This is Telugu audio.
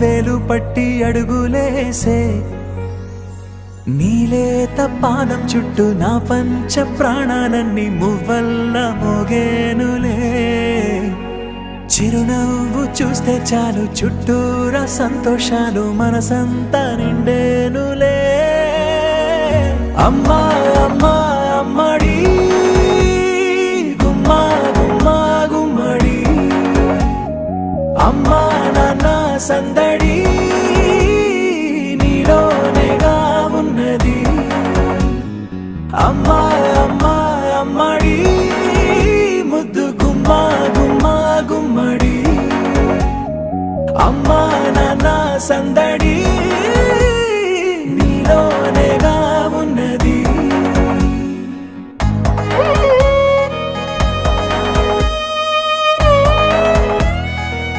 వేలు పట్టి అడుగులేసే నీలేత పానం చుట్టూ నా పంచ ప్రాణాలన్నీ మువ్వల్ల మోగేనులే చిరునవ్వు చూస్తే చాలు చుట్టూరా సంతోషాలు మనసంతా నిండేనులే అమ్మా అమ్మా అమ్మడి గుమ్మా గుమ్మా గుమ్మడి అమ్మా నాన్న సందడి నీలోనేగా ఉన్నది అమ్మా అమ్మా అమ్మడి ముద్దు గుమ్మా గుమ్మా గుమ్మడి అమ్మా నాన్న సందడి నీలో